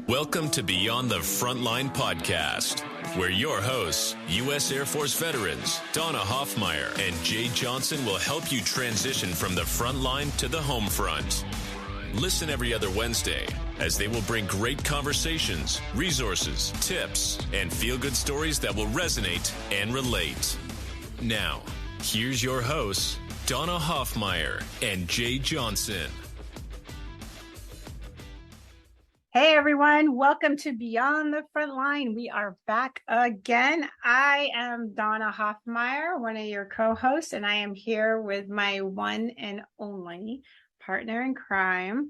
Welcome to Beyond the Frontline podcast, where your hosts, U.S. Air Force veterans Donna Hoffmeyer and Jay Johnson, will help you transition from the front line to the home front. Listen every other Wednesday as they will bring great conversations, resources, tips, and feel-good stories that will resonate and relate. Now, here's your hosts, Donna Hoffmeyer and Jay Johnson. Hey everyone, welcome to Beyond the Frontline. We are back again. I am Donna Hoffmeyer, one of your co-hosts, and I am here with my one and only partner in crime,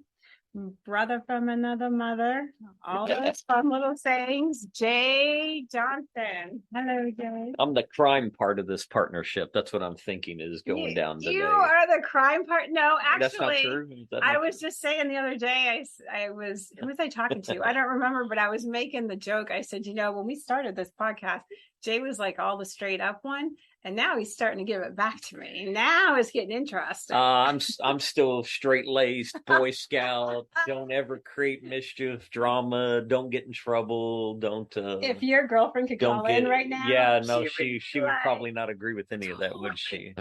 brother from another mother, all those fun little sayings, Jay Johnson. Hello, Jay. I'm the crime part of this partnership. That's what I'm thinking is going down today. You are the crime part? No, actually, that's not true. I was just saying the other day, who was I talking to? I don't remember, but I was making the joke. I said, when we started this podcast, Jay was like all the straight up one. And now he's starting to give it back to me. Now it's getting interesting. I'm still straight-laced Boy Scout. Don't ever create mischief, drama. Don't get in trouble. Don't. If your girlfriend could call in right now. Yeah, no, she would probably not agree with any of that, would she?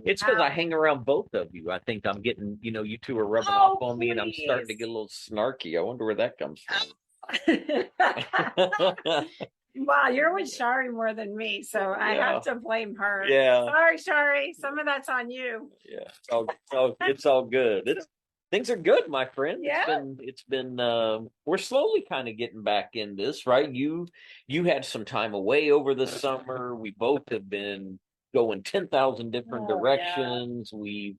It's because I hang around both of you. I think I'm getting, you two are rubbing off on me, and I'm starting to get a little snarky. I wonder where that comes from. Wow, you're with Shari more than me, so I have to blame her. Yeah. Sorry, Shari. Some of that's on you. Yeah. It's all good. Things are good, my friend. Yeah. It's been we're slowly kind of getting back in this, right? You had some time away over the summer. We both have been going 10,000 different directions. Yeah. We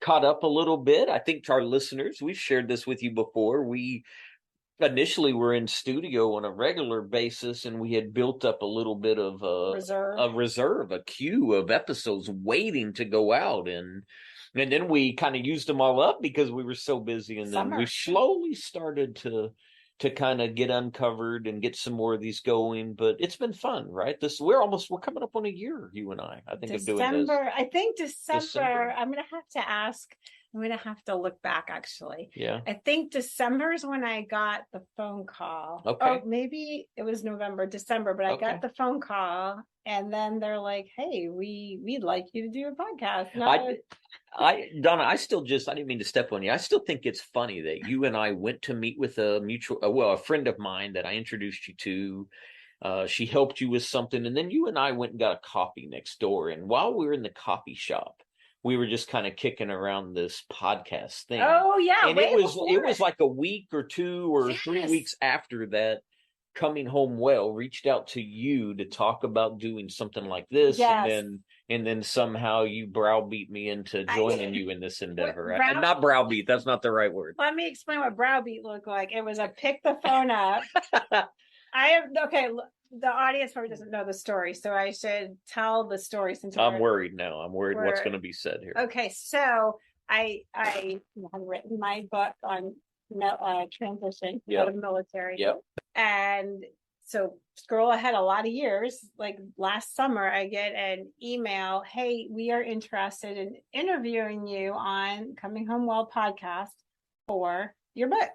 caught up a little bit. I think to our listeners, we've shared this with you before. We initially we're in studio on a regular basis, and we had built up a little bit of a queue of episodes waiting to go out, and then we kind of used them all up because we were so busy, and then we slowly started to kind of get uncovered and get some more of these going. But it's been fun, right? We're coming up on a year, you and I think of doing this. I think December. I'm going to have to look back, actually. Yeah. I think December is when I got the phone call. Okay. Or maybe it was December, but I got the phone call, and then they're like, hey, we'd like you to do a podcast. Donna, I didn't mean to step on you. I still think it's funny that you and I went to meet with a friend of mine that I introduced you to. She helped you with something, and then you and I went and got a coffee next door. And while we were in the coffee shop, we were just kind of kicking around this podcast thing. Oh yeah. And it was like a week or 2 or 3 weeks after that, Coming Home Well reached out to you to talk about doing something like this. Yes. And then somehow you browbeat me into joining you in this endeavor. Not browbeat, that's not the right word. Let me explain what browbeat looked like. It was a pick the phone up. The audience probably doesn't know the story, so I should tell the story since I'm worried now. I'm worried what's going to be said here. Okay, so I have written my book on transition out of military. Yep. And so scroll ahead a lot of years, like last summer, I get an email, hey, we are interested in interviewing you on Coming Home Well podcast for your book.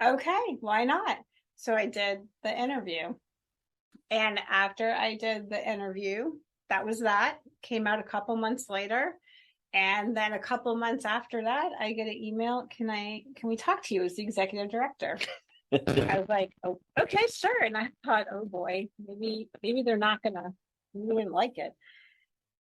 Okay, why not? So I did the interview. And after I did the interview, that came out a couple months later. And then a couple months after that, I get an email. Can we talk to you as the executive director? I was like, oh, okay, sure. And I thought, oh boy, maybe they're not we wouldn't like it.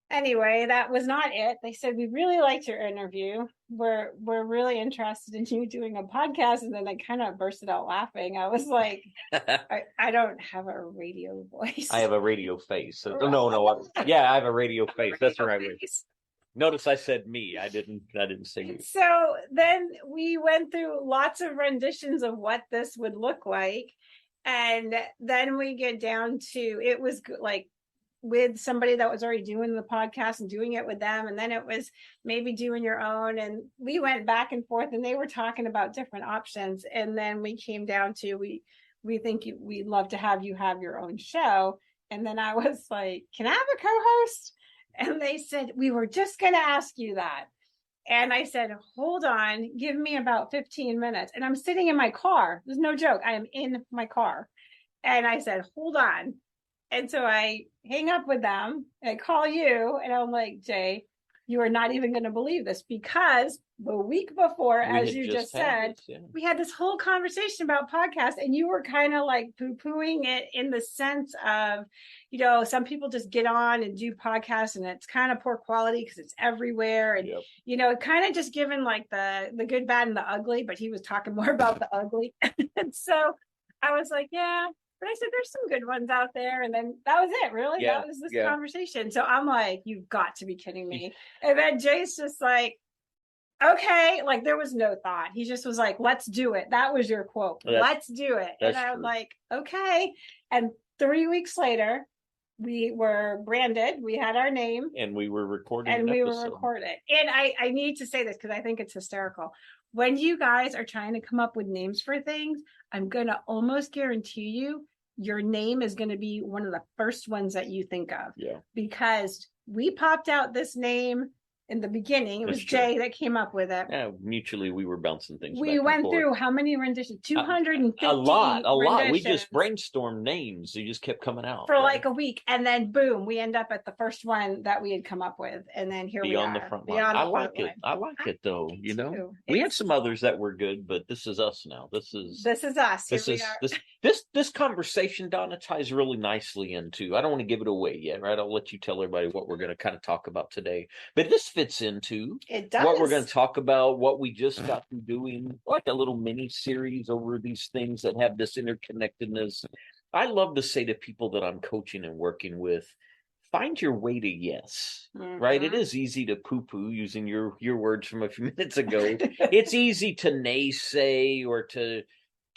Anyway, that was not it. They said, we really liked your interview. We're really interested in you doing a podcast. And then they kind of bursted out laughing. I was like, I don't have a radio voice. I have a radio face. So, no. I have a radio face. That's the right way. Notice I said me. I didn't say you. So then we went through lots of renditions of what this would look like. And then we get down to, it was like, with somebody that was already doing the podcast and doing it with them, and then it was maybe doing your own, and we went back and forth, and they were talking about different options, and then we came down to we think we'd love to have you have your own show. And then I was like, can I have a co-host? And they said, we were just going to ask you that. And I said, hold on, give me about 15 minutes. And I'm sitting in my car. There's no joke. I am in my car. And I said, hold on. And so I hang up with them. I call you and I'm like, Jay, you are not even going to believe this, because the week before, as you just said, we had this whole conversation about podcasts, and you were kind of like poo-pooing it in the sense of, you know, some people just get on and do podcasts and it's kind of poor quality because it's everywhere. And, you know, kind of just given like the good, bad, and the ugly, but he was talking more about the ugly. And so I was like, yeah. But I said, there's some good ones out there. And then that was it, really. Yeah, that was this conversation. So I'm like, you've got to be kidding me. And then Jay's just like, okay, like there was no thought. He just was like, let's do it. That was your quote. Let's do it. And I was like, okay. And 3 weeks later, we were branded. We had our name. And we were recording. And we were recorded. And I need to say this because I think it's hysterical. When you guys are trying to come up with names for things, I'm going to almost guarantee you your name is going to be one of the first ones that you think of. Yeah. Because we popped out this name in the beginning. It was Jay that came up with it. Yeah, mutually we were bouncing things. We went through how many renditions? 250. A lot. We just brainstormed names. You just kept coming out for like a week, and then boom, we end up at the first one that we had come up with, and then here Beyond we are. The Frontline. I like it. I like it though. You know, we had some others that were good, but this is us now. This is us. This conversation, Donna, ties really nicely into. I don't want to give it away yet, right? I'll let you tell everybody what we're going to kind of talk about today, but this fits into what we're going to talk about, what we just got through doing, like a little mini series over these things that have this interconnectedness. I love to say to people that I'm coaching and working with, find your way to yes, right? It is easy to poo-poo, using your words from a few minutes ago. It's easy to naysay or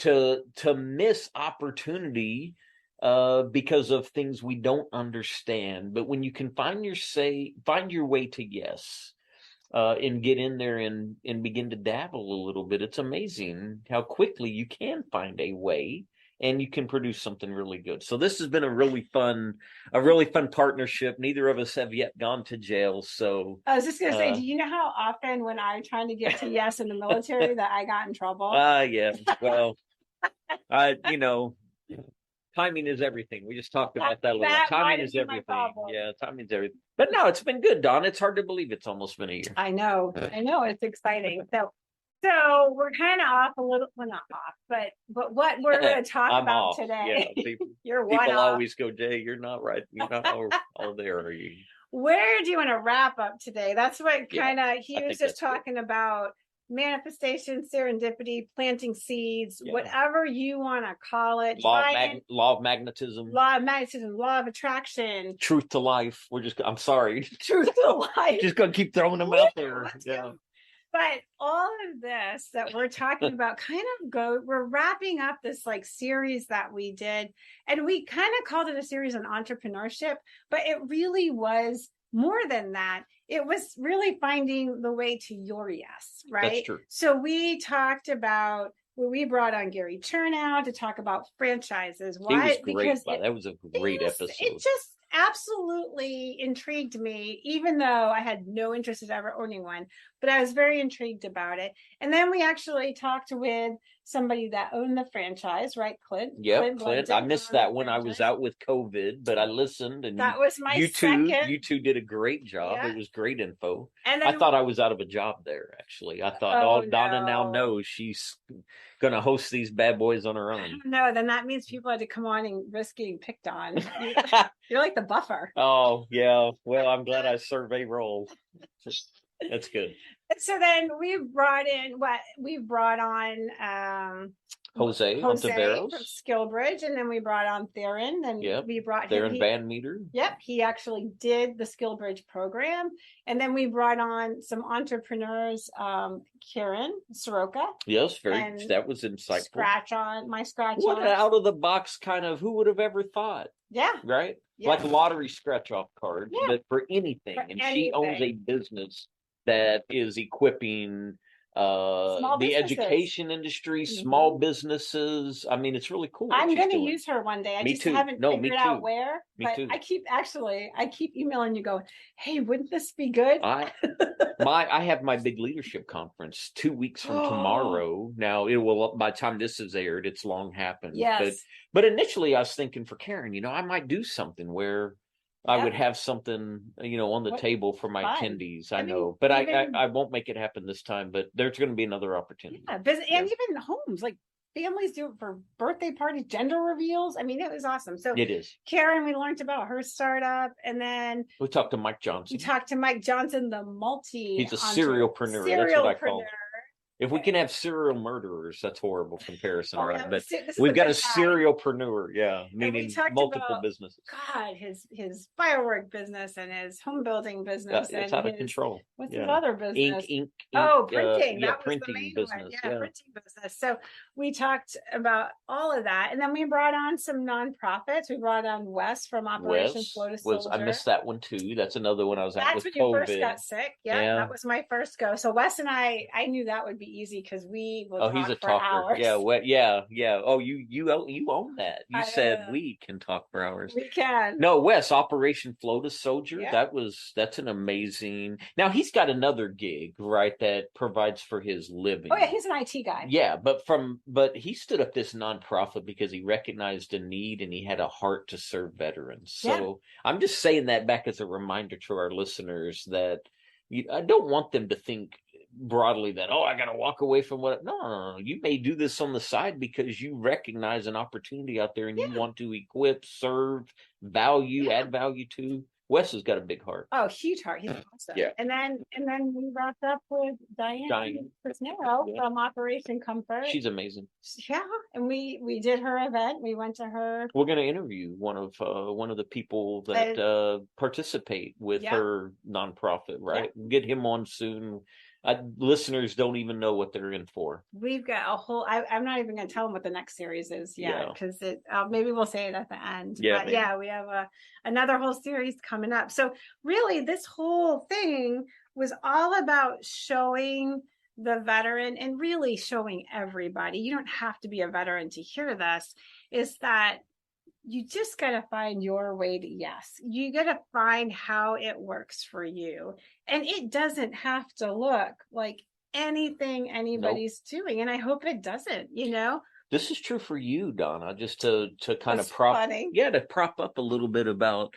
to miss opportunity because of things we don't understand. But when you can find your way to yes, and get in there and begin to dabble a little bit, it's amazing how quickly you can find a way and you can produce something really good. So this has been a really fun partnership. Neither of us have yet gone to jail. So I was just going to say, do you know how often when I'm trying to get to yes in the military that I got in trouble? Yeah. Well, timing is everything. We just talked about that a little. Timing is everything. Yeah, timing is everything. But no, it's been good, Don. It's hard to believe it's almost been a year. I know. It's exciting. So we're kind of off a little. Well, not off, but what we're going to talk about today. Yeah, people always go, Jay, you're not right. You're not all there, are you? Where do you want to wrap up today? That's what kind of he was just talking about. Manifestation, serendipity, planting seeds, whatever you want to call it. Law of magnetism, law of attraction, truth to life. I'm sorry. Truth to life. Just gonna keep throwing them out there. Yeah. But all of this that we're talking about we're wrapping up this like series that we did, and we kind of called it a series on entrepreneurship, but it really was more than that. It was really finding the way to your yes, right? That's true. So we talked about, we brought on Gary Chernow to talk about franchises. Why? He was great. That was a great episode. It just absolutely intrigued me, even though I had no interest in ever owning one, but I was very intrigued about it. And then we actually talked with somebody that owned the franchise, right, Clint? Yeah, Clint. I missed that when I was out with COVID, but I listened, and that was my you second. You two did a great job. Yeah. It was great info. And I thought I was out of a job there, actually. I thought, Donna now knows she's going to host these bad boys on her own. No, then that means people had to come on and risk getting picked on. You're like the buffer. Oh, yeah. Well, I'm glad I serve a role. That's good. So then we brought on Jose from Skillbridge, and then we brought on Theron. Then we brought Theron Van Meter. Yep, he actually did the Skillbridge program, and then we brought on some entrepreneurs, Karen Soroka. Yes, that was insightful. What out of the box kind of? Who would have ever thought? Yeah, right. Yeah. Like a lottery scratch off card, but for anything. She owns a business that is equipping the education industry, small businesses. I mean, it's really cool. I'm going to use her one day. I Me just too. haven't No, figured me too. out where. Me but too. I keep emailing you going, hey, wouldn't this be good? I have my big leadership conference 2 weeks from tomorrow. Now it will, by the time this is aired, it's long happened. Yes. But initially I was thinking for Karen, I might do something where I would have something, on the table for my attendees. I know, but I won't make it happen this time, but there's going to be another opportunity. Yeah, and even homes, like families do it for birthday parties, gender reveals. I mean, it was awesome. So it is. Karen, we learned about her startup, and then we talked to Mike Johnson. He's a serialpreneur. That's what I call him. If we can have serial murderers, that's horrible comparison, right? But we've got a serialpreneur, meaning multiple businesses. God, his firework business and his home building business. It's out of control. What's his other business? Ink. Printing. That was printing the main business. one. Yeah, printing business. So we talked about all of that. And then we brought on some nonprofits. We brought on Wes from Operation Flow to Soldier. I missed that one too. That's another one I was at with when COVID. You first got sick. Yeah, that was my first go. So Wes and I knew that would be easy because we will talk he's a for talker. hours. Yeah. Oh, you own that. You said we can talk for hours. We can. No, Wes, Operation Flow to Soldier. Yeah. That's an amazing. Now he's got another gig, right, that provides for his living. Oh yeah, he's an IT guy. Yeah, but he stood up this nonprofit because he recognized a need and he had a heart to serve veterans. So I'm just saying that back as a reminder to our listeners that I don't want them to think broadly that I gotta walk away from what. No, you may do this on the side because you recognize an opportunity out there and you want to equip, serve, add value to. Wes has got a big heart. Oh, huge heart. He's awesome. Yeah. And then we wrapped up with Diane Prisnero from Operation Comfort. She's amazing. Yeah, and we did her event. We went to her. We're going to interview one of the people that participate with her nonprofit. Right, get him on soon. Listeners don't even know what they're in for. We've got a whole. I'm not even going to tell them what the next series is yet because maybe we'll say it at the end. Yeah, but we have another whole series coming up. So really, this whole thing was all about showing the veteran and really showing everybody. You don't have to be a veteran to hear this. Is that you just got to find your way to yes. You got to find how it works for you. And it doesn't have to look like anything anybody's doing. And I hope it doesn't, This is true for you, Donna, just to kind of prop up a little bit about,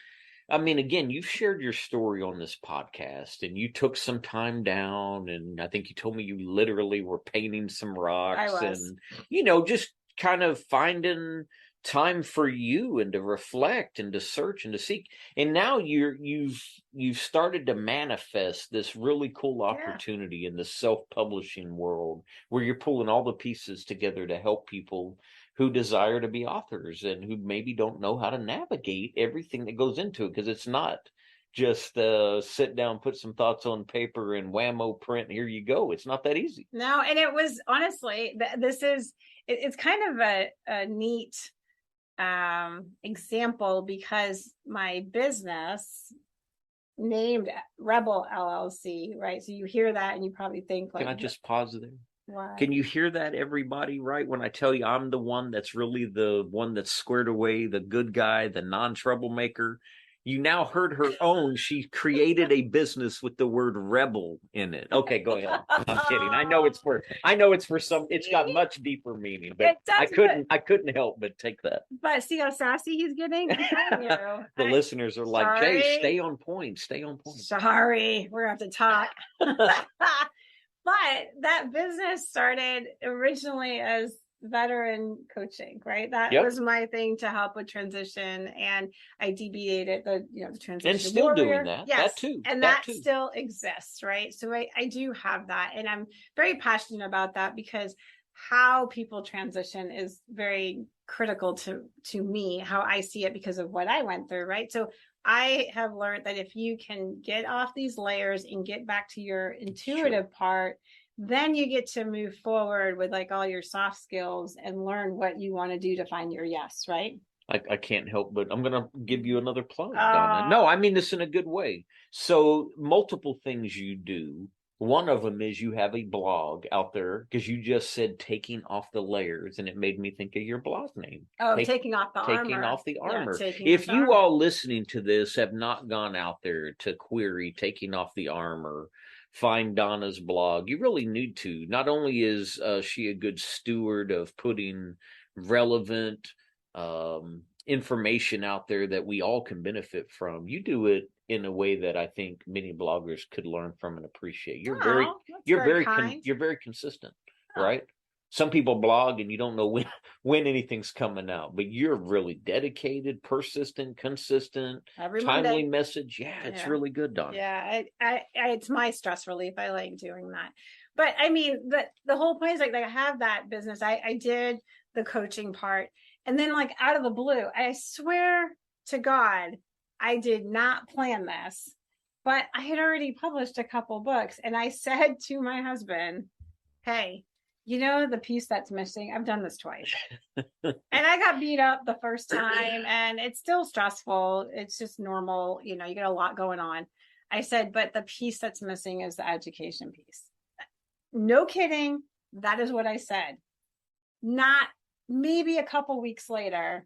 I mean, again, you've shared your story on this podcast and you took some time down and I think you told me you literally were painting some rocks and, just kind of finding time for you and to reflect and to search and to seek. And now you've started to manifest this really cool opportunity in the self-publishing world where you're pulling all the pieces together to help people who desire to be authors and who maybe don't know how to navigate everything that goes into it, because it's not just sit down, put some thoughts on paper and whammo print, here you go. It's not that easy. No, and it was honestly, it's kind of a neat example because my business named Rebel LLC, right? So you hear that and you probably think like, can I just pause there? Why? Can you hear that, everybody, right? When I tell you I'm the one that's really the one that's squared away, the good guy, the non-troublemaker. You now heard her own. She created a business with the word rebel in it. Okay, go ahead. I'm kidding. I know it's for some, it's got much deeper meaning, but I couldn't help but take that. But see how sassy he's getting? The listeners are like, Jay, stay on point. Sorry, we're going to have to talk. But that business started originally as veteran coaching, right? That was my thing to help with transition, and I deviated the transition and still warrior. Doing that. Yes, that too, and that still exists, right? So I do have that, and I'm very passionate about that because how people transition is very critical to me, how I see it because of what I went through, right? So I have learned that if you can get off these layers and get back to your intuitive part, then you get to move forward with like all your soft skills and learn what you want to do to find your yes, right? I can't help but I'm going to give you another plug, Donna. No, I mean this in a good way. So multiple things you do One of them is you have a blog out there, because you just said taking off the layers, and it made me think of your blog name. Oh, taking off the armor. Taking off the armor. Yeah, If you all listening to this have not gone out there to query taking off the armor, find Donna's blog, you really need to. Not only is she a good steward of putting relevant information out there that we all can benefit from, you do it in a way that I think many bloggers could learn from and appreciate. You're very consistent, right? Some people blog and you don't know when anything's coming out, but you're really dedicated, persistent, consistent, timely message. Yeah, it's really good, Donna. Yeah, it's my stress relief. I like doing that. But I mean, the whole point is like I have that business. I did the coaching part, and then like out of the blue, I swear to God, I did not plan this, but I had already published a couple books, and I said to my husband, hey, you know, the piece that's missing, I've done this twice. And I got beat up the first time, and it's still stressful. It's just normal. You know, you get a lot going on. I said, but the piece that's missing is the education piece. No kidding. That is what I said. Not maybe a couple weeks later,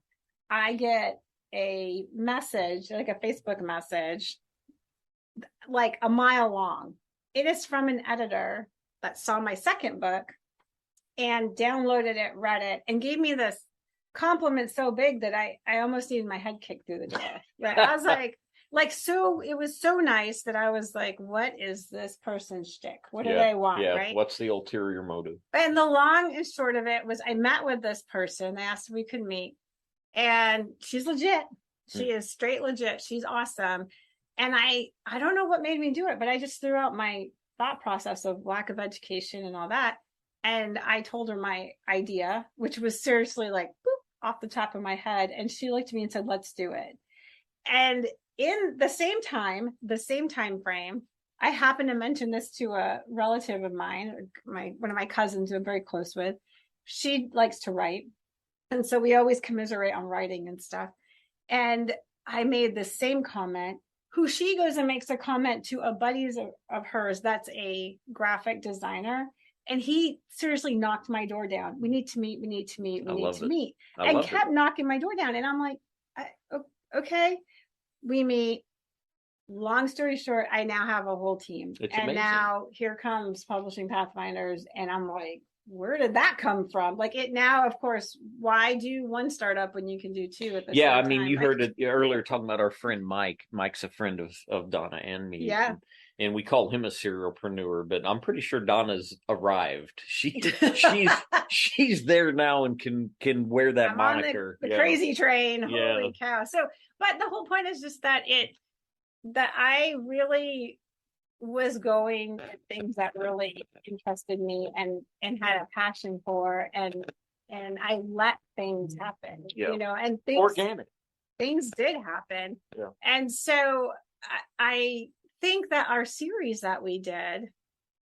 I get a message, like a Facebook message, like a mile long. It is from an editor that saw my second book and downloaded it, read it, and gave me this compliment so big that I almost needed my head kicked through the door. Right? I was so it was so nice that I was like, what is this person's shtick? What do they want? Yeah. Right? What's the ulterior motive? And the long and short of it was I met with this person. They asked if we could meet. And she's legit. She is straight legit. She's awesome. And I don't know what made me do it, but I just threw out my thought process of lack of education and all that. And I told her my idea, which was seriously like boop, off the top of my head. And she looked at me and said, let's do it. And in the same time frame, I happened to mention this to a relative of mine, one of my cousins who I'm very close with. She likes to write. And so we always commiserate on writing and stuff. And I made the same comment, who she goes and makes a comment to a buddy of hers that's a graphic designer. And he seriously knocked my door down. We need to meet. We need to meet. We need to meet. And kept knocking my door down. And I'm like, okay, we meet. Long story short, I now have a whole team. It's and amazing. Now here comes Publishing Pathfinders. And I'm like, where did that come from? Like it now, of course, why do one startup when you can do two at the same time? I mean, you heard it earlier talking about our friend Mike. Mike's a friend of Donna and me. Yeah. And we call him a serialpreneur, but I'm pretty sure Donna's arrived. She's there now and can wear that I'm moniker. On the crazy train. Yeah. Holy cow. So, but the whole point is just that I really was going at things that really interested me and had a passion for, and I let things happen, you know, and things organic. Things did happen. Yeah. And so I think that our series that we did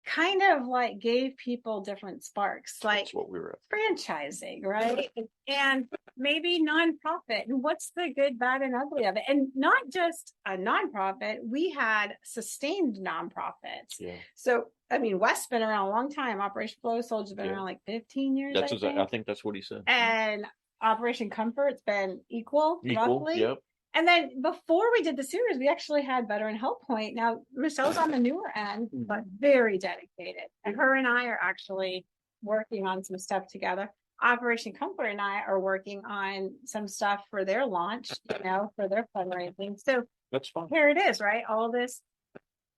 kind of like gave people different sparks, like that's what we were franchising, right? And maybe nonprofit, and what's the good, bad, and ugly of it. And not just a nonprofit, we had sustained nonprofits. Yeah. So I mean, West's been around a long time. Operation Flow Soldier's been around like 15 years. I think that's what he said. And Operation Comfort's been equal roughly. Yep. And then before we did the series, we actually had Veteran Help Point. Now, Michelle's on the newer end, but very dedicated. And her and I are actually working on some stuff together. Operation Comfort and I are working on some stuff for their launch, you know, for their fundraising. So that's fun. Here it is, right? All this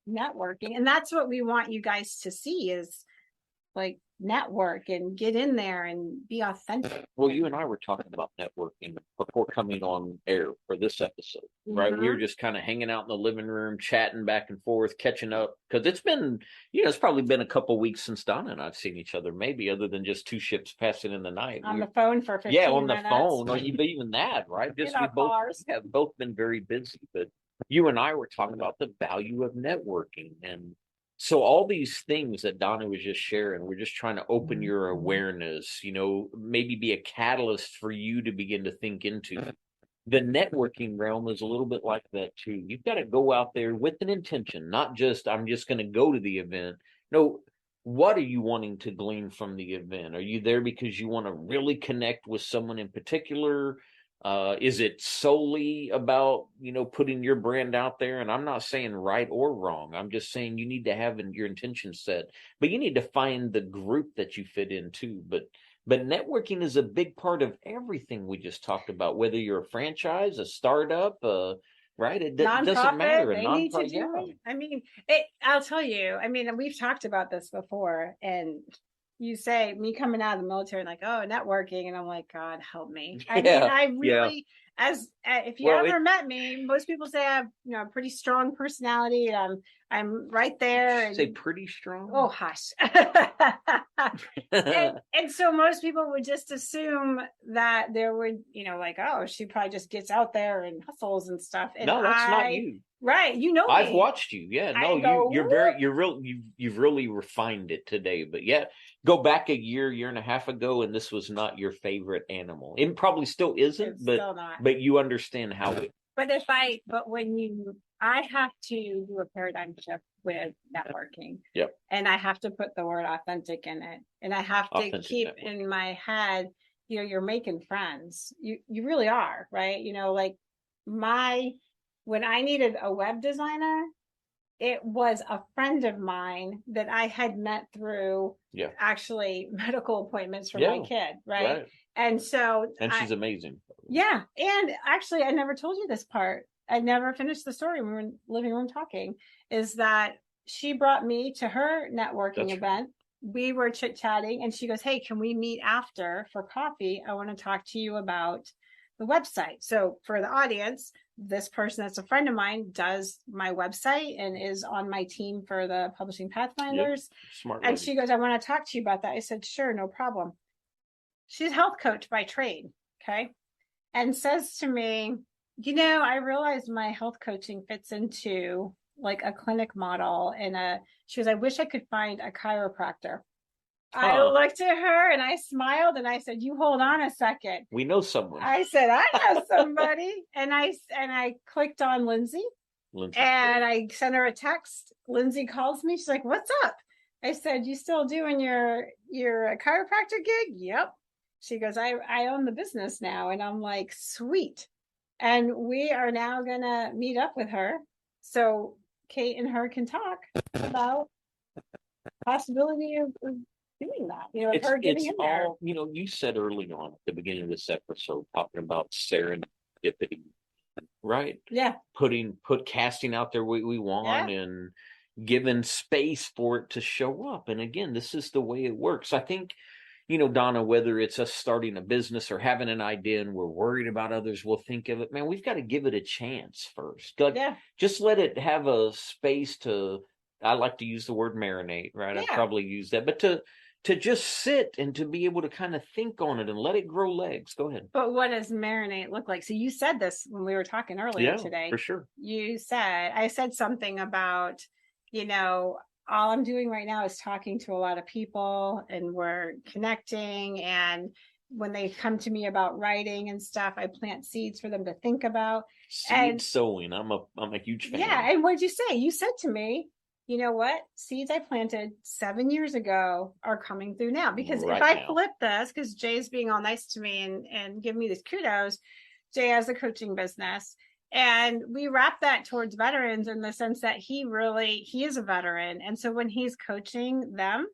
networking. And that's what we want you guys to see is like network and get in there and be authentic. Well, you and I were talking about networking before coming on air for this episode, right? We were just kind of hanging out in the living room, chatting back and forth, catching up, because it's been, you know, it's probably been a couple weeks since Donna and I've seen each other, maybe, other than just two ships passing in the night. On the phone for 15 minutes. Yeah, on the phone, or even that, right? Just we have both been very busy, but you and I were talking about the value of networking. And so all these things that Donna was just sharing, we're just trying to open your awareness, you know, maybe be a catalyst for you to begin to think into. The networking realm is a little bit like that too. You've got to go out there with an intention, not just, I'm just going to go to the event. No, what are you wanting to glean from the event? Are you there because you want to really connect with someone in particular? Is it solely about, putting your brand out there? And I'm not saying right or wrong. I'm just saying you need to have your intention set, but you need to find the group that you fit into. But networking is a big part of everything we just talked about, whether you're a franchise, a startup, right? It doesn't matter. They need to do it. I mean, I'll tell you, we've talked about this before, and you say me coming out of the military, like, oh, networking. And I'm like, God, help me. I really, if you ever met me, most people say I have, a pretty strong personality. I'm right there. And, say pretty strong? Oh, hush. and so most people would just assume that there would, like, oh, she probably just gets out there and hustles and stuff. And no, that's not you. Right. I've watched you. Yeah. No, you've really refined it today. But yeah, go back a year and a half ago, and this was not your favorite animal. It probably still isn't, but you understand how it. But I have to do a paradigm shift with networking. Yep. And I have to put the word authentic in it. And I have to keep in my head, you're making friends. You really are, right? When I needed a web designer, it was a friend of mine that I had met through actually medical appointments for my kid, right? And so she's amazing. Yeah. And actually, I never told you this part. I never finished the story when we were in the living room talking, is that she brought me to her networking event. We were chit-chatting and she goes, hey, can we meet after for coffee? I want to talk to you about the website. So for the audience, this person that's a friend of mine does my website and is on my team for the Publishing Pathfinders. Smart and lady. she goes, I want to talk to you about that. I said, sure, no problem. She's a health coach by trade. Okay. And says to me, I realized my health coaching fits into like a clinic model. And she goes, I wish I could find a chiropractor. I looked at her and I smiled and I said, you hold on a second. We know someone. I said, I know somebody. and I clicked on Lindsay and I sent her a text. Lindsay calls me. She's like, what's up? I said, you still doing your chiropractor gig? Yep. She goes, I own the business now. And I'm like, sweet. And we are now going to meet up with her. So Kate and her can talk about possibility of doing that. Her getting in there. You said early on at the beginning of this episode, talking about serendipity, right? Yeah. Casting out there what we want and giving space for it to show up. And again, this is the way it works. I think, Donna, whether it's us starting a business or having an idea and we're worried about others will think of it, man, we've got to give it a chance first. Just let it have a space to, I like to use the word marinate, right? I probably use that, but to just sit and to be able to kind of think on it and let it grow legs. Go ahead. But what does marinate look like? So you said this when we were talking earlier today. For sure. I said something about, all I'm doing right now is talking to a lot of people and we're connecting. And when they come to me about writing and stuff, I plant seeds for them to think about. Seed sowing. I'm a huge fan. Yeah. And what'd you say? You said to me, you know what? Seeds I planted 7 years ago are coming through now. Because if I flip this, because Jay's being all nice to me and give me this kudos, Jay has a coaching business. And we wrap that towards veterans in the sense that he is a veteran. And so when he's coaching them,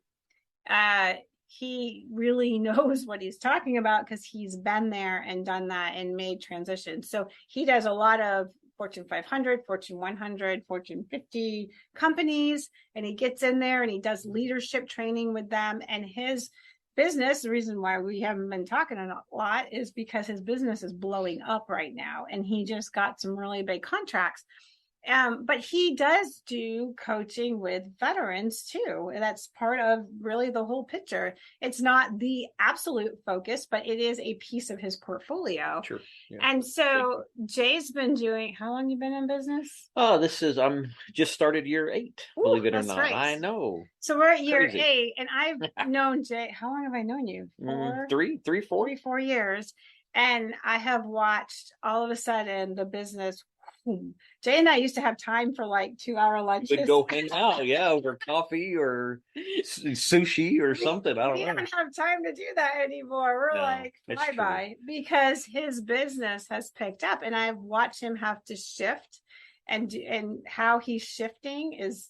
he really knows what he's talking about because he's been there and done that and made transitions. So he does a lot of Fortune 500, Fortune 100, Fortune 50 companies, and he gets in there and he does leadership training with them. And his business, the reason why we haven't been talking a lot is because his business is blowing up right now and he just got some really big contracts. But he does do coaching with veterans too. And that's part of really the whole picture. It's not the absolute focus, but it is a piece of his portfolio. Sure. Yeah. And so Jay's been doing, how long you been in business? I'm just started year 8, believe it or not. Right. I know. So we're at year 8 and I've known Jay. How long have I known you? 4 years. And I have watched all of a sudden the business home. Jay and I used to have time for like 2-hour lunches. We'd go hang out, over coffee or sushi or something. I don't We know. don't have time to do that anymore. We're No, like, it's true. bye-bye, because his business has picked up, and I've watched him have to shift, and how he's shifting is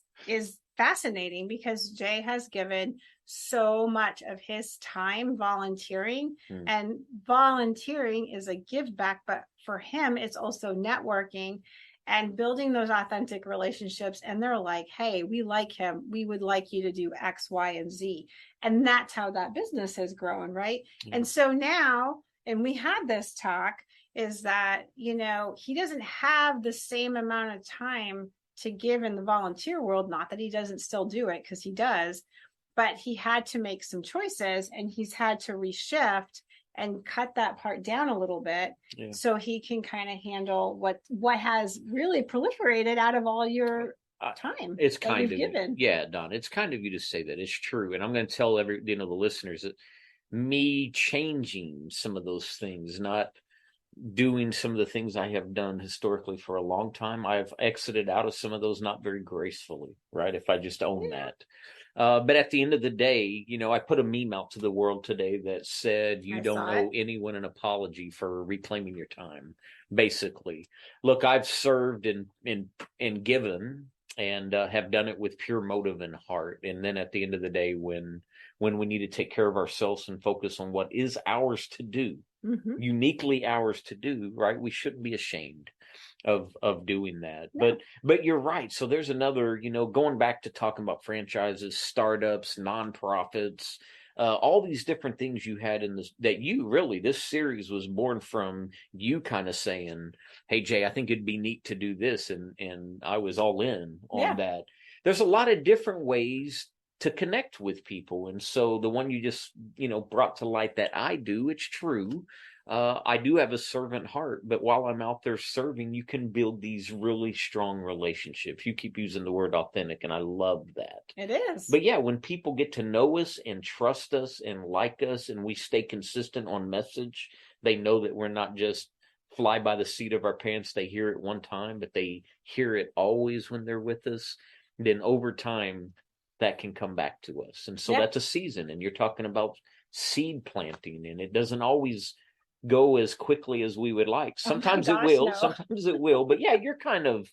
fascinating, because Jay has given so much of his time volunteering, and volunteering is a give back, but for him it's also networking and building those authentic relationships. And they're like, hey, we like him, we would like you to do X, Y, and Z. And that's how that business has grown, right? And so now, and we had this talk, is that, he doesn't have the same amount of time to give in the volunteer world. Not that he doesn't still do it, because he does, but he had to make some choices, and he's had to reshift and cut that part down a little bit, so he can kind of handle what has really proliferated out of all your time. It's kind of given. Yeah, Don, it's kind of you to say that. It's true. And I'm going to tell the listeners that me changing some of those things, not doing some of the things I have done historically for a long time, I've exited out of some of those not very gracefully, right? If I just own that. But at the end of the day, I put a meme out to the world today that said, you don't owe anyone an apology for reclaiming your time. Basically, look, I've served and given, and have done it with pure motive and heart. And then at the end of the day, when we need to take care of ourselves and focus on what is ours to do, uniquely ours to do, right? We shouldn't be ashamed of doing that. No. But you're right. So there's another, going back to talking about franchises, startups, nonprofits, all these different things you had in this, that this series was born from you kind of saying, hey, Jay, I think it'd be neat to do this. And I was all in on that. There's a lot of different ways to connect with people. And so the one you just, brought to light that I do, it's true. I do have a servant heart, but while I'm out there serving, you can build these really strong relationships. You keep using the word authentic, and I love that. It is. But when people get to know us and trust us and like us, and we stay consistent on message, they know that we're not just fly by the seat of our pants. They hear it one time, but they hear it always when they're with us. Then over time, that can come back to us. And so that's a season. And you're talking about seed planting, and it doesn't always go as quickly as we would like. Sometimes it will, sometimes it will. But you're kind of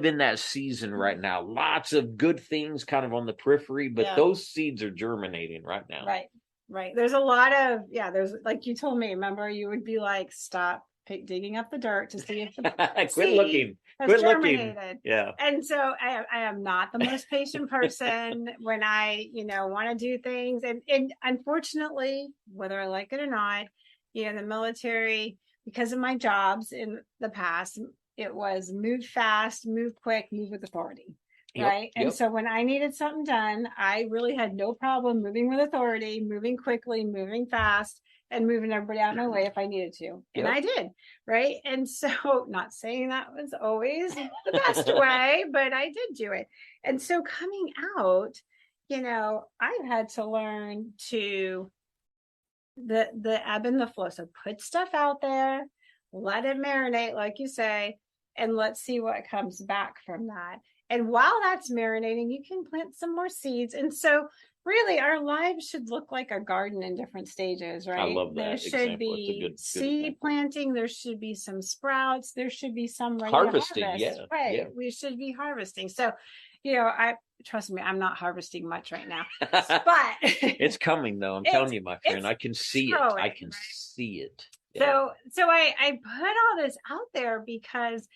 in that season right now. Lots of good things kind of on the periphery, but those seeds are germinating right now. Right. There's a lot of, there's, like you told me, remember, you would be like, stop digging up the dirt to see if the quit looking. Yeah. And so I am not the most patient person when I, want to do things. And unfortunately, whether I like it or not, the military, because of my jobs in the past, it was move fast, move quick, move with authority. Right. And so when I needed something done, I really had no problem moving with authority, moving quickly, moving fast, and moving everybody out of my way if I needed to. And I did. Right. And so, not saying that was always the best way, but I did do it. And so coming out, I've had to learn to the ebb and the flow. So put stuff out there, let it marinate, like you say, and let's see what comes back from that. And while that's marinating, you can plant some more seeds. And so really our lives should look like a garden in different stages, right? I love that. There should be seed planting. There should be some sprouts. There should be some harvesting. Harvest. Right. We should be harvesting. So, trust me, I'm not harvesting much right now, but it's coming though. I'm telling you, my friend, I can see it. I can see it. Yeah. So I put all this out there because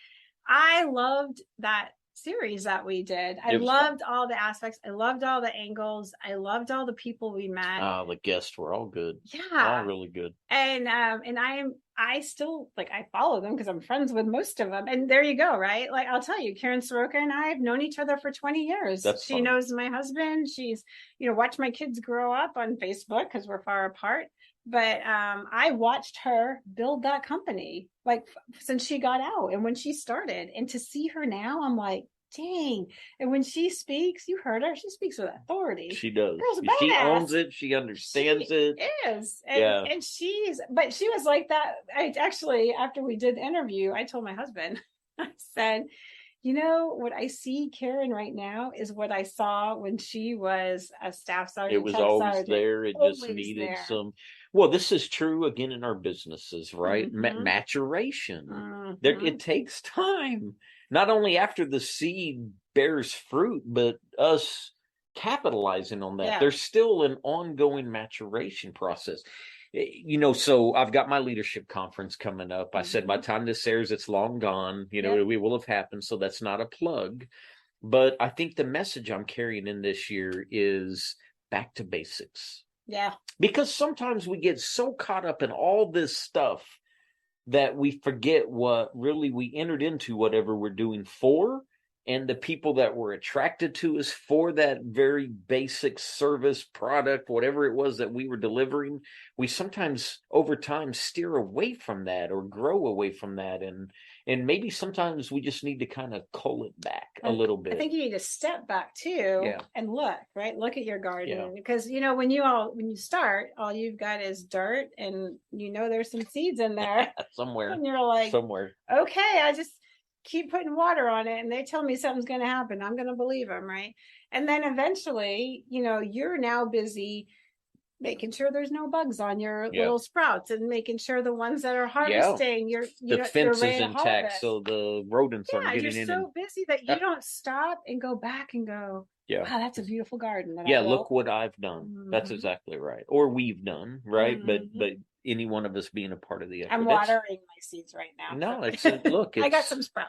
I loved that series that we did. I loved all the aspects. I loved all the angles. I loved all the people we met. The guests were all good. Yeah. All really good. And I still, I follow them because I'm friends with most of them. And there you go, right? Like, I'll tell you, Karen Soroka and I have known each other for 20 years. She knows my husband. She's, watched my kids grow up on Facebook because we're far apart. But I watched her build that company, since she got out and when she started. And to see her now, I'm like, dang. And when she speaks, you heard her, she speaks with authority. She does. She owns it. She understands it. Is. And she was like that. I actually, after we did the interview, I told my husband, I said, you know, what I see Karen right now is what I saw when she was a staff sergeant. It was always there. It just needed some. Well, this is true again in our businesses, right? Maturation. It takes time. Not only after the seed bears fruit, but us capitalizing on that. Yeah. There's still an ongoing maturation process. You know, so I've got my leadership conference coming up. I said by the time this airs, it's long gone. You know, it will have happened. So that's not a plug. But I think the message I'm carrying in this year is back to basics. Yeah. Because sometimes we get so caught up in all this stuff that we forget what really we entered into whatever we're doing for, and the people that were attracted to us for that very basic service, product, whatever it was that we were delivering. We sometimes over time steer away from that or grow away from that. And maybe sometimes we just need to kind of cull it back a little bit. I think you need to step back too and look at your garden. Because, you know, when you start, all you've got is dirt and, you know, there's some seeds in there somewhere. And you're like, somewhere. Okay, I just keep putting water on it and they tell me something's going to happen. I'm going to believe them. Right. And then eventually, you know, you're now busy making sure there's no bugs on your little sprouts and making sure the ones that are harvesting, the fence is intact. So the rodents aren't getting in. You're so busy that you don't stop and go back and go, wow, that's a beautiful garden. Look what I've done. That's exactly right. Or we've done, right? But any one of us being a part of the effort. I'm watering my seeds right now. No, look, I got some sprouts.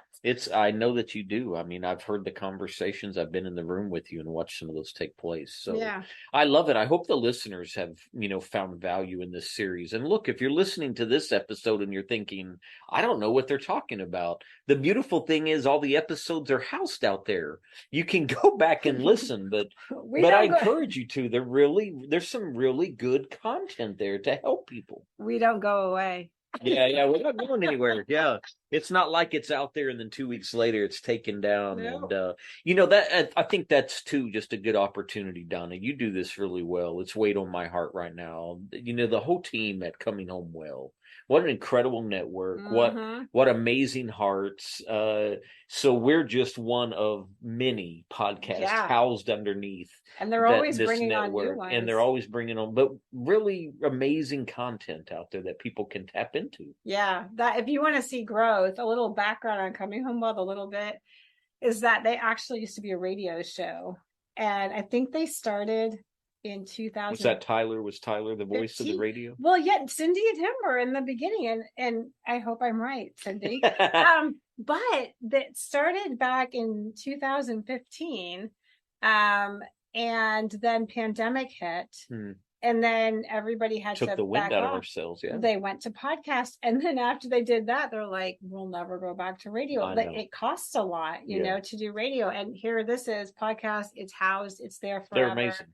I know that you do. I mean, I've heard the conversations. I've been in the room with you and watched some of those take place. So I love it. I hope the listeners have, you know, found value in this series. And look, if you're listening to this episode and you're thinking, I don't know what they're talking about. The beautiful thing is all the episodes are housed out there. You can go back and listen, but I encourage you to. There's some really good content there to help people. We don't go away. We're not going anywhere. It's not like it's out there and then 2 weeks later it's taken down. And you know, that I think that's too just a good opportunity, Donna. You do this really well. It's weighed on my heart right now. You know, the whole team at Coming Home Well. What an incredible network. What amazing hearts. So we're just one of many podcasts housed underneath. And they're always bringing on new ones. And they're always bringing on, but really amazing content out there that people can tap into. Yeah, that if you want to see growth, a little background on Coming Home Well, a little bit, is that they actually used to be a radio show. And I think they started in 2000. Was that Tyler? Was Tyler the voice of the radio? Well, Cindy and him were in the beginning, and I hope I'm right, Cindy. But that started back in 2015, and then pandemic hit, and then everybody had took the wind out of ourselves. Yeah, they went to podcast, and then after they did that, they're like, "We'll never go back to radio." It costs a lot, you know, to do radio. And here, this is podcast. It's housed. It's there forever. They're amazing.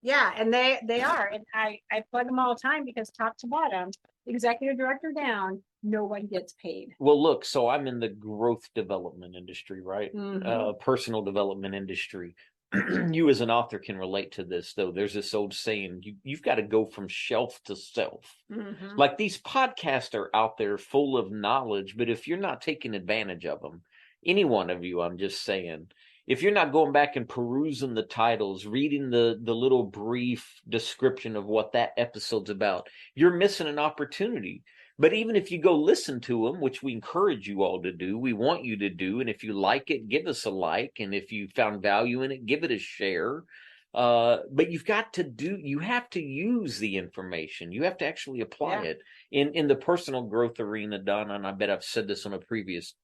Yeah, and they are. And I plug them all the time because top to bottom, executive director down, no one gets paid. Well, look, so I'm in the growth development industry, right? Personal development industry. You as an author can relate to this, though. There's this old saying, you've got to go from shelf to self. Like these podcasts are out there full of knowledge, but if you're not taking advantage of them, any one of you, I'm just saying, if you're not going back and perusing the titles, reading the little brief description of what that episode's about, you're missing an opportunity. But even if you go listen to them, which we encourage you all to do, we want you to do, and if you like it, give us a like, and if you found value in it, give it a share. But you have to use the information. You have to actually apply it in the personal growth arena, Donna, and I bet I've said this on a previous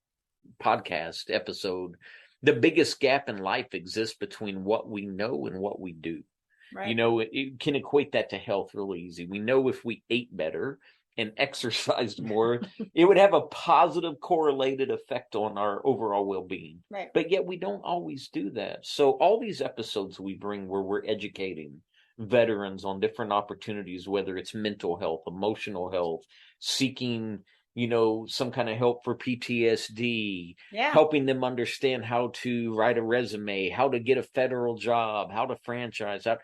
podcast episode. The biggest gap in life exists between what we know and what we do. Right. You know, it can equate that to health really easy. We know if we ate better and exercised more, it would have a positive correlated effect on our overall well-being. Right. But yet we don't always do that. So all these episodes we bring where we're educating veterans on different opportunities, whether it's mental health, emotional health, seeking, you know, some kind of help for PTSD, helping them understand how to write a resume, how to get a federal job, how to franchise out.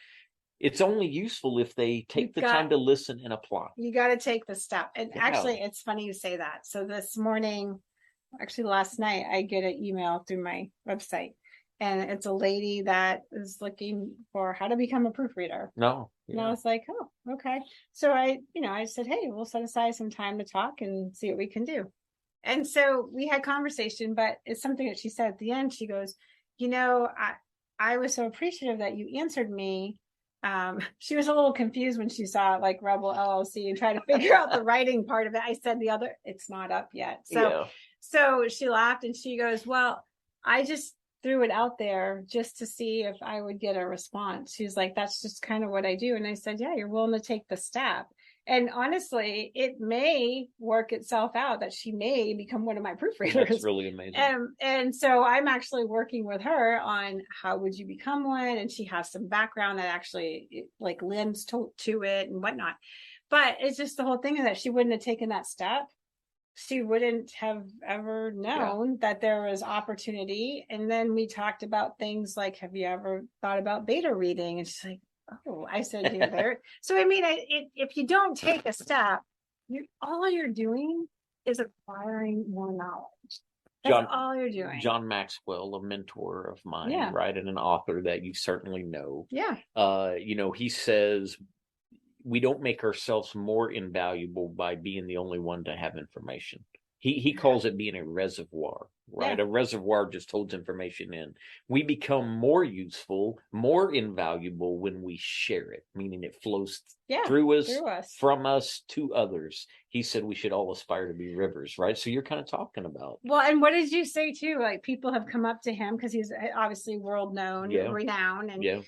It's only useful if they take the time to listen and apply. You got to take the step. And actually, it's funny you say that. So this morning, actually last night, I get an email through my website, and it's a lady that is looking for how to become a proofreader. No. And I was like, oh, okay. So I said, hey, we'll set aside some time to talk and see what we can do. And so we had conversation, but it's something that she said at the end. She goes, I was so appreciative that you answered me. She was a little confused when she saw like Rebel LLC and tried to figure out the writing part of it. I said it's not up yet. So she laughed and she goes, well, I just threw it out there just to see if I would get a response. She's like, that's just kind of what I do. And I said, yeah, you're willing to take the step. And honestly, it may work itself out that she may become one of my proofreaders. That's really amazing. And so I'm actually working with her on how would you become one? And she has some background that actually like lends to it and whatnot. But it's just the whole thing of that she wouldn't have taken that step. She wouldn't have ever known that there was opportunity. And then we talked about things like, have you ever thought about beta reading? And she's like, oh, I said, yeah, there. So, I mean, if you don't take a step, all you're doing is acquiring more knowledge. That's all you're doing. John Maxwell, a mentor of mine, right? And an author that you certainly know. Yeah. He says, we don't make ourselves more invaluable by being the only one to have information. He calls it being a reservoir, right? Yeah. A reservoir just holds information in. We become more useful, more invaluable when we share it, meaning it flows through us, from us to others. He said we should all aspire to be rivers, right? So you're kind of talking about. Well, and what did you say too? Like people have come up to him because he's obviously world known, renowned, and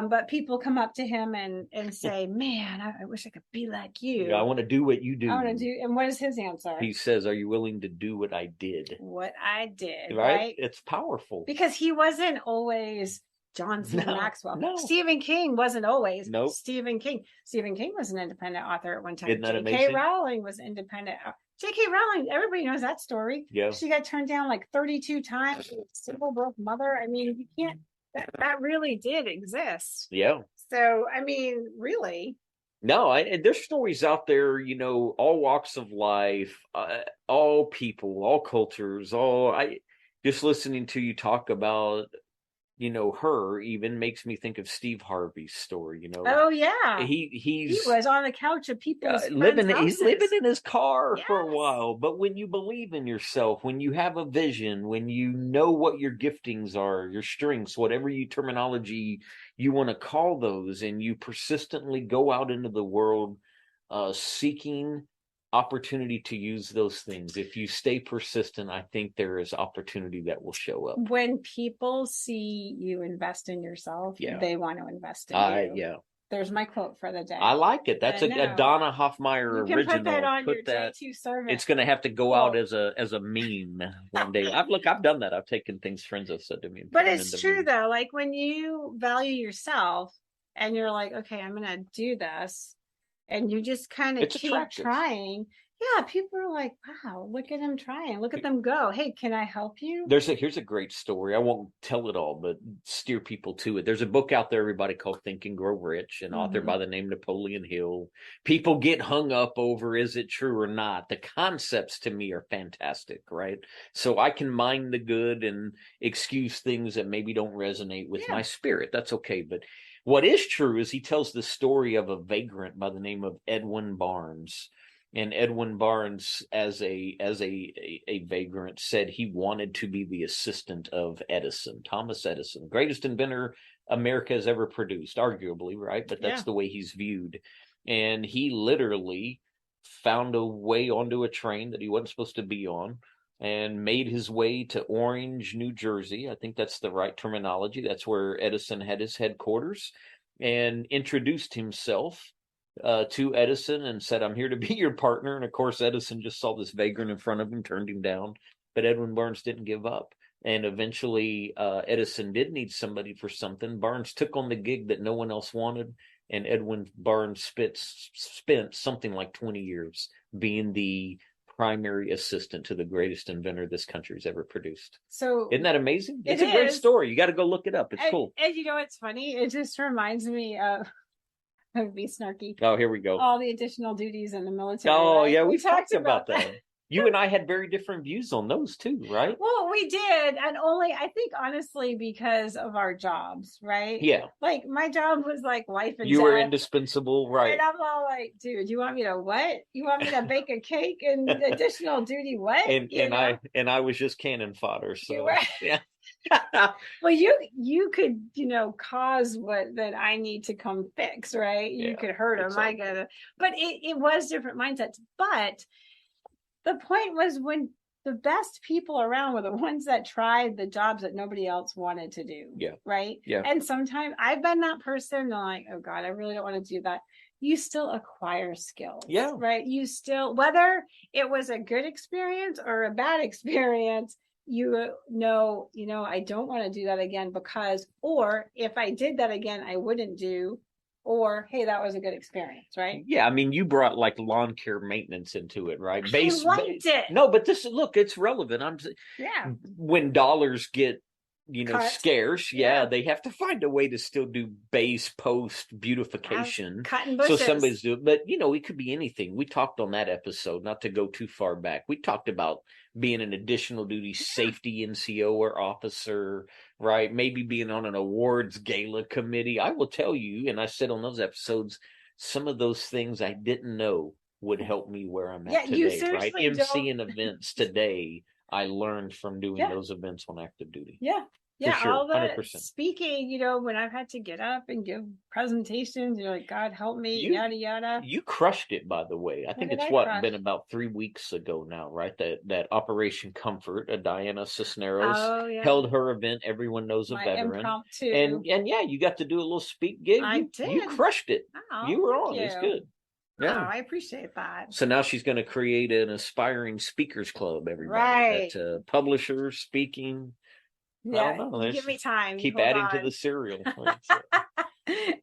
but people come up to him and say, man, I wish I could be like you. I want to do what you do. I want to do. And what is his answer? He says, are you willing to do what I did? What I did. Right? It's powerful. Because he wasn't always John C. Maxwell. No. Stephen King wasn't always Stephen King. Stephen King was an independent author at one time. J.K. Rowling was independent. J.K. Rowling, everybody knows that story. Yeah. She got turned down like 32 times. Single broke mother. I mean, you can't. That really did exist. Yeah. So, I mean, really. No, and there's stories out there, all walks of life, all people, all cultures, just listening to you talk about, her even makes me think of Steve Harvey's story, Oh yeah. He was on the couch of people's he's living in his car for a while. But when you believe in yourself, when you have a vision, when you know what your giftings are, your strengths, whatever terminology you want to call those, and you persistently go out into the world seeking opportunity to use those things. If you stay persistent, I think there is opportunity that will show up. When people see you invest in yourself, they want to invest in you. Yeah. There's my quote for the day. I like it. That's a Donna Hoffmeyer original. You can put that on your J2 servant. It's going to have to go out as a meme one day. I've done that. I've taken things friends have said to me. But it's true though. Like when you value yourself and you're like, okay, I'm going to do this. And you just kind of keep trying. Yeah, people are like, wow, look at him trying. Look at them go. Hey, can I help you? Here's a great story. I won't tell it all, but steer people to it. There's a book out there, everybody, called Think and Grow Rich, an author by the name Napoleon Hill. People get hung up over, is it true or not? The concepts to me are fantastic, right? So I can mind the good and excuse things that maybe don't resonate with my spirit. That's okay. But what is true is he tells the story of a vagrant by the name of Edwin Barnes. And Edwin Barnes, as a vagrant, said he wanted to be the assistant of Edison, Thomas Edison, greatest inventor America has ever produced, arguably, right? But that's the way he's viewed. And he literally found a way onto a train that he wasn't supposed to be on and made his way to Orange, New Jersey. I think that's the right terminology. That's where Edison had his headquarters, and introduced himself to Edison and said, I'm here to be your partner. And of course, Edison just saw this vagrant in front of him, turned him down. But Edwin Barnes didn't give up. And eventually, Edison did need somebody for something. Barnes took on the gig that no one else wanted. And Edwin Barnes spent something like 20 years being the primary assistant to the greatest inventor this country's ever produced. So isn't that amazing? It's a great story. You got to go look it up. It's cool. And you know what's funny? It just reminds me of, I would be snarky. Oh, here we go. All the additional duties in the military. Oh, right? Yeah, we talked about that. You and I had very different views on those too, right? Well, we did. And only, I think, honestly, because of our jobs, right? Yeah. Like my job was like wife and You were death. indispensable, right? And I'm all like, dude, you want me to what? You want me to bake a cake and additional duty what? And I was just cannon fodder. So yeah. Well, you could, cause what that I need to come fix, right? You could hurt them. I get it. But it was different mindsets. But the point was, when the best people around were the ones that tried the jobs that nobody else wanted to do. Yeah. Right. Yeah. And sometimes I've been that person. And I'm like, oh God, I really don't want to do that. You still acquire skills. Yeah. Right. You still, whether it was a good experience or a bad experience, I don't want to do that again because, or if I did that again, I wouldn't do, or, hey, that was a good experience, right? Yeah, I mean, you brought like lawn care maintenance into it, right? I liked it. No, but look, it's relevant. When dollars get, scarce, they have to find a way to still do base post beautification. Cutting bushes. So somebody's doing, but it could be anything. We talked on that episode, not to go too far back. We talked about being an additional duty safety NCO or officer, right? Maybe being on an awards gala committee. I will tell you, and I said on those episodes, some of those things I didn't know would help me where I'm at today, right? MCing events today, I learned from doing those events on active duty. Yeah. Yeah, sure, all the 100%. Speaking, when I've had to get up and give presentations, you're like, God help me, yada yada. You crushed it, by the way. I think it's been about 3 weeks ago now, right? That Operation Comfort, Diana Cisneros held her event. Everyone knows a veteran. Impromptu. And you got to do a little speak gig. I did. You crushed it. Oh, you were on. It's good. Yeah, I appreciate that. So now she's going to create an aspiring speakers club. Everybody, right? Publishers, speaking. Yeah, I don't know. Give me time. Keep adding to the cereal. Right?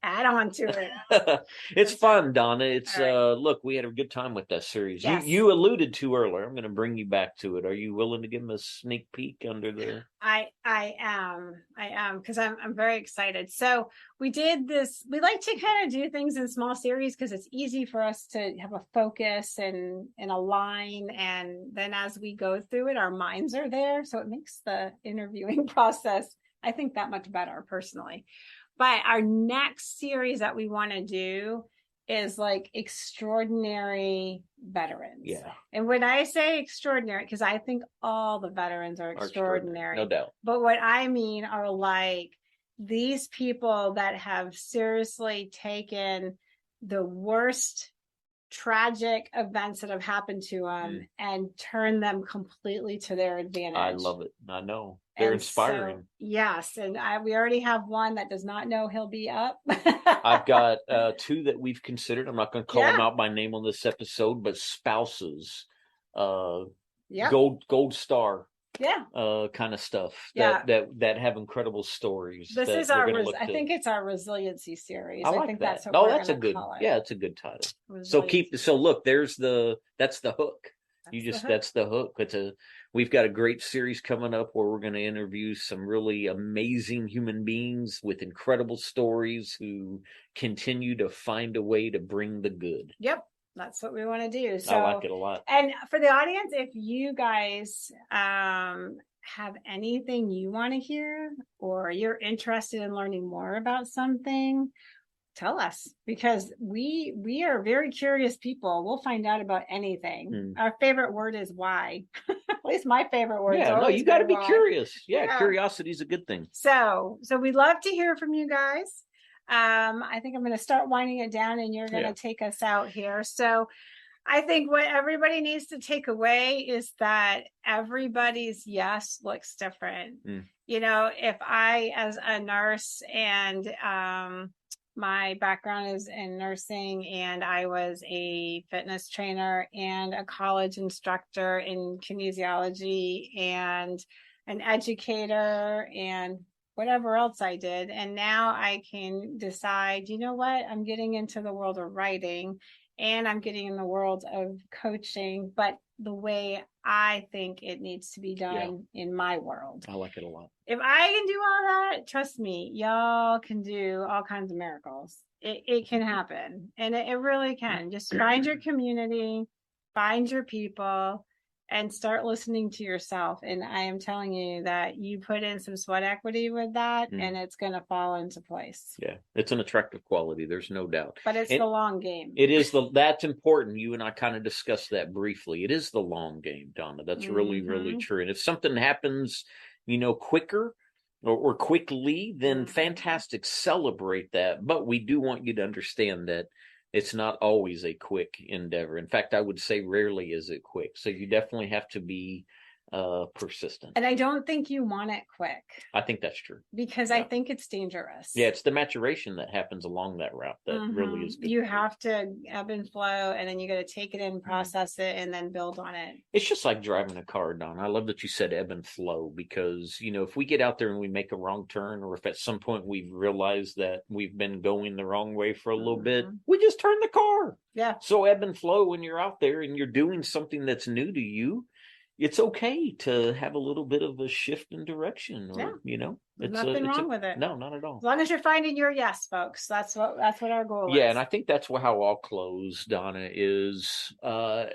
Add on to it. It's fun, Donna. It's look, we had a good time with that series. Yes. You alluded to earlier. I'm going to bring you back to it. Are you willing to give them a sneak peek under there? I am because I'm very excited. So we did this. We like to kind of do things in small series because it's easy for us to have a focus and a line, and then as we go through it, our minds are there, so it makes the interviewing process, I think, that much better personally. But our next series that we want to do is like extraordinary veterans. Yeah. And when I say extraordinary, because I think all the veterans are extraordinary. No doubt. But what I mean are like these people that have seriously taken the worst tragic events that have happened to them and turned them completely to their advantage. I love it. I know. They're inspiring. So, yes. And we already have one that does not know he'll be up. I've got 2 that we've considered. I'm not going to call them out by name on this episode, but spouses, gold star. Kind of stuff that have incredible stories. This is I think it's our resiliency series. I think that's what that's a good call it. Yeah, it's a good title. So look, that's the hook. That's the hook. We've got a great series coming up where we're going to interview some really amazing human beings with incredible stories who continue to find a way to bring the good. Yep. That's what we want to do. So I like it a lot. And for the audience, if you guys have anything you want to hear, or you're interested in learning more about something, tell us, because we are very curious people. We'll find out about anything. Our favorite word is why. At least my favorite word. Yeah, you got to be curious. Yeah, curiosity is a good thing. So we'd love to hear from you guys. I think I'm going to start winding it down, and you're going to take us out here. So I think what everybody needs to take away is that everybody's yes looks different. If I, as a nurse, and my background is in nursing, and I was a fitness trainer and a college instructor in kinesiology and an educator and whatever else I did. And now I can decide, you know what, I'm getting into the world of writing and I'm getting in the world of coaching, but the way I think it needs to be done in my world. I like it a lot. If I can do all that, trust me, y'all can do all kinds of miracles. It can happen. And it really can. Just find your community, find your people, and start listening to yourself. And I am telling you that you put in some sweat equity with that, and it's going to fall into place. Yeah, it's an attractive quality. There's no doubt. But it's the long game. It is that's important. You and I kind of discussed that briefly. It is the long game, Donna. That's really, really true. And if something happens, quicker or quickly, then fantastic. Celebrate that. But we do want you to understand that it's not always a quick endeavor. In fact, I would say rarely is it quick. So you definitely have to be persistent. And I don't think you want it quick. I think that's true. Because I think it's dangerous. Yeah, it's the maturation that happens along that route that really is good. You have to ebb and flow, and then you got to take it in, process it, and then build on it. It's just like driving a car, Don. I love that you said ebb and flow, because, if we get out there and we make a wrong turn, or if at some point we've realized that we've been going the wrong way for a little bit, we just turn the car. Yeah. So ebb and flow when you're out there and you're doing something that's new to you. It's okay to have a little bit of a shift in direction, or, There's nothing wrong with it. No, not at all. As long as you're finding your yes, folks. That's what our goal is. Yeah, and I think that's how I'll close, Donna, is I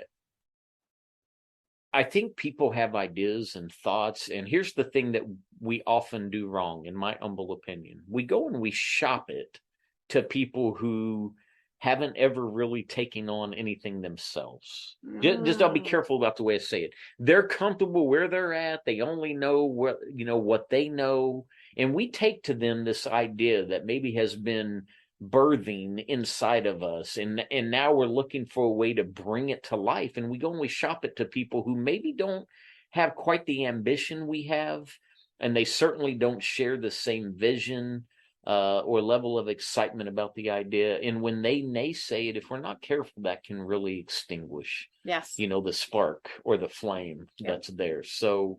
think people have ideas and thoughts, and here's the thing that we often do wrong, in my humble opinion. We go and we shop it to people who haven't ever really taken on anything themselves. Just I'll be careful about the way I say it. They're comfortable where they're at. They only know what they know. And we take to them this idea that maybe has been birthing inside of us. And now we're looking for a way to bring it to life. And we go and we shop it to people who maybe don't have quite the ambition we have. And they certainly don't share the same vision or level of excitement about the idea. And when they naysay it, if we're not careful, that can really extinguish, the spark or the flame that's there. So,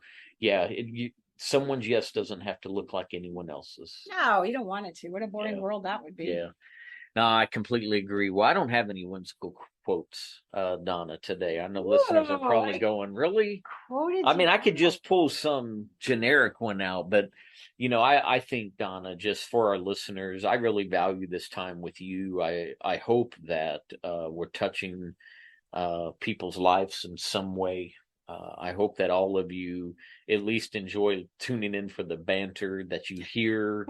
someone's yes doesn't have to look like anyone else's. No, you don't want it to. What a boring world that would be. Yeah. No, I completely agree. Well, I don't have any whimsical quotes, Donna, today. I know listeners are probably going, really? I could just pull some generic one out, but I think, Donna, just for our listeners, I really value this time with you. I hope that we're touching people's lives in some way. I hope that all of you at least enjoy tuning in for the banter, that you hear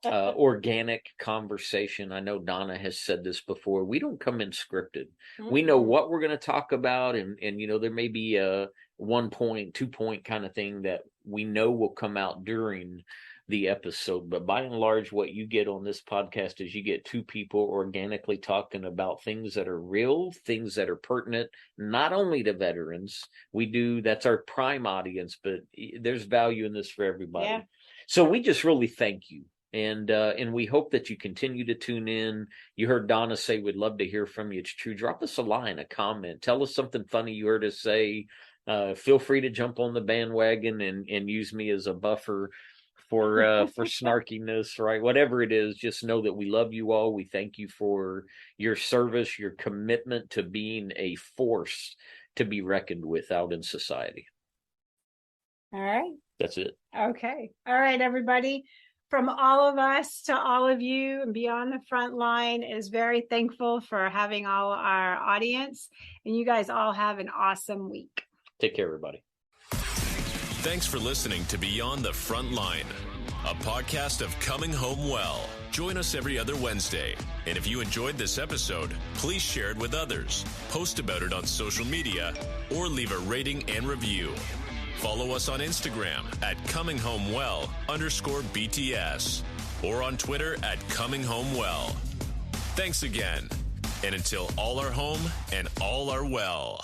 organic conversation. I know Donna has said this before. We don't come in scripted. We know what we're going to talk about, and there may be a 1 point, 2 point kind of thing that we know will come out during the episode, but by and large, what you get on this podcast is you get two people organically talking about things that are real, things that are pertinent, not only to veterans. That's our prime audience, but there's value in this for everybody. Yeah. So we just really thank you. And we hope that you continue to tune in. You heard Donna say, we'd love to hear from you. It's true. Drop us a line, a comment. Tell us something funny you heard us say. Feel free to jump on the bandwagon and use me as a buffer for snarkiness, right? Whatever it is, just know that we love you all. We thank you for your service, your commitment to being a force to be reckoned with out in society. All right. That's it. Okay. All right, everybody. From all of us to all of you, Beyond the Frontline is very thankful for having all our audience, and you guys all have an awesome week. Take care, everybody. Thanks for listening to Beyond the Frontline, a podcast of coming home well. Join us every other Wednesday. And if you enjoyed this episode, please share it with others, post about it on social media, or leave a rating and review. Follow us on Instagram at ComingHomeWell_BTS or on Twitter at ComingHomeWell. Thanks again. And until all are home and all are well.